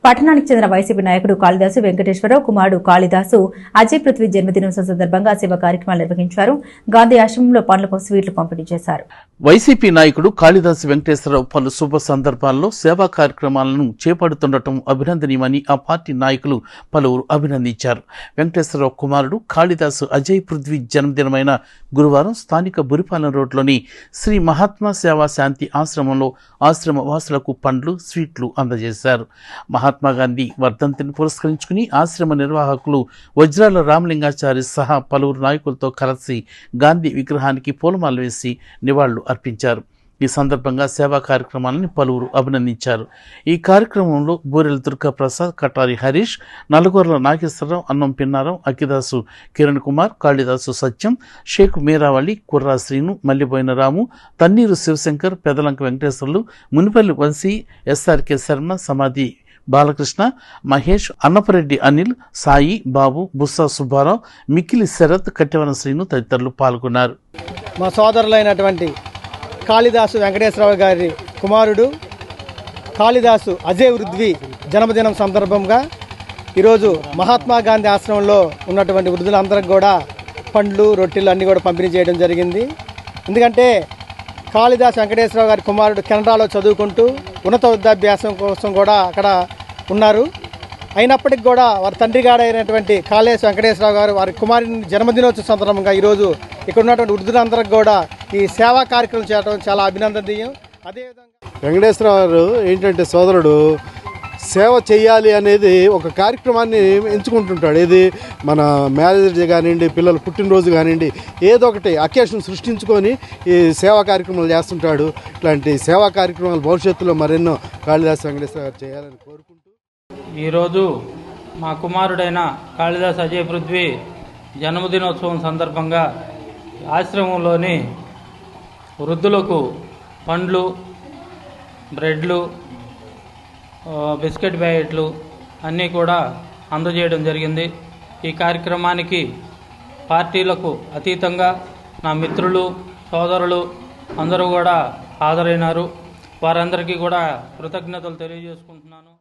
పట్టణానికి చెందిన వైసీపీ నాయకుడు కాళిదాసు వెంకటేశ్వరరావు కుమారుడు కాళిదాసు అజయ్ పృథ్వీ జన్మదినోత్సవం సందర్భంగా సేవా కార్యక్రమాలు నిర్వహించారు. గాంధీ ఆశ్రమంలో పండ్లతో స్వీట్లు పంపిణీ చేశారు. వైసీపీ నాయకుడు కాళిదాసు వెంకటేశ్వరరావు పలు శుభ సందర్భాల్లో సేవా కార్యక్రమాలను చేపడుతుండటం అభినందనీయమని ఆ పార్టీ నాయకులు పలువురు అభినందించారు. వెంకటేశ్వరరావు కుమారుడు కాళిదాసు అజయ్ పృథ్వీ జన్మదినమైన గురువారం స్థానిక బురిపాలెం రోడ్లోని శ్రీ మహాత్మా సేవా శాంతి ఆశ్రమంలో ఆశ్రమ వాసులకు పండ్లు స్వీట్లు అందజేశారు. మహాత్మాగాంధీ వర్ధంతిని పురస్కరించుకుని ఆశ్రమ నిర్వాహకులు వజ్రాల రామలింగాచారి సహా పలువురు నాయకులతో కలిసి గాంధీ విగ్రహానికి పూలమాల వేసి నివాళులు అర్పించారు. ఈ సందర్భంగా సేవా కార్యక్రమాలను పలువురు అభినందించారు. ఈ కార్యక్రమంలో బూరెల దుర్గా ప్రసాద్, కటారి హరీష్, నలుగొర్ల నాగేశ్వరరావు, అన్నం పిన్నారావు, అఖిదాసు కిరణ్ కుమార్, కాళిదాసు సత్యం, షేక్ మీరావళి, కుర్రా శ్రీను, మల్లిబోయిన రాము, తన్నీరు శివశంకర్, పెదలంక వెంకటేశ్వర్లు, మునిపల్లి వంశీ, ఎస్ఆర్కే శర్మ, సమాధి బాలకృష్ణ, మహేష్, అన్నపరెడ్డి అనిల్, సాయి, బాబు, బుస్సా సుబ్బారావు, మిక్కిలి శరత్, కట్టెవన శ్రీను తదితరులు పాల్గొన్నారు. మా సోదరులైనటువంటి కాళిదాసు వెంకటేశ్వరరావు గారి కుమారుడు కాళిదాసు అజయ్ పృథ్వీ జన్మదినం సందర్భంగా ఈరోజు మహాత్మా గాంధీ ఆశ్రమంలో ఉన్నటువంటి వృద్ధులందరికీ కూడా పండ్లు, రొట్టెలు అన్నీ కూడా పంపిణీ చేయడం జరిగింది. ఎందుకంటే కాళిదాసు వెంకటేశ్వరరావు గారి కుమారుడు కెనడాలో చదువుకుంటూ ఉన్నత విద్యాభ్యాసం కోసం కూడా అక్కడ ఉన్నారు. అయినప్పటికీ కూడా వారి తండ్రి గారైనటువంటి కాళిదాసు వెంకటేశ్వరరావు గారు వారి కుమారుని జన్మదినోత్సవ సందర్భంగా ఈరోజు ఇక్కడ ఉన్నటువంటి వృద్ధులందరికీ కూడా ఈ సేవా కార్యక్రమం చేయడం చాలా అభినందనీయం. అదేవిధంగా వెంకటేశ్వరరావు గారు ఏంటంటే సోదరుడు సేవ చేయాలి అనేది ఒక కార్యక్రమాన్ని ఎంచుకుంటుంటాడు. ఇది మన మ్యారేజ్ కానివ్వండి, పిల్లల పుట్టినరోజు కానివ్వండి, ఏదో ఒకటి అకేషన్ సృష్టించుకొని ఈ సేవా కార్యక్రమాలు చేస్తుంటాడు. ఇట్లాంటి సేవా కార్యక్రమాలు భవిష్యత్తులో మరెన్నో కాళిదాసు వెంకటేశ్వర గారు చేయాలని కోరుకుంటూ ఈరోజు మా కుమారుడైన కాళిదాసు అజయ్ పృథ్వీ జన్మదినోత్సవం సందర్భంగా ఆశ్రమంలోని వృద్ధులకు పండ్లు, బ్రెడ్లు, బిస్కెట్ ప్యాకెట్లు అన్నీ కూడా అందజేయడం జరిగింది. ఈ కార్యక్రమానికి పార్టీలకు అతీతంగా నా మిత్రులు, సోదరులు అందరూ కూడా హాజరైనారు. వారందరికీ కూడా కృతజ్ఞతలు తెలియజేసుకుంటున్నాను.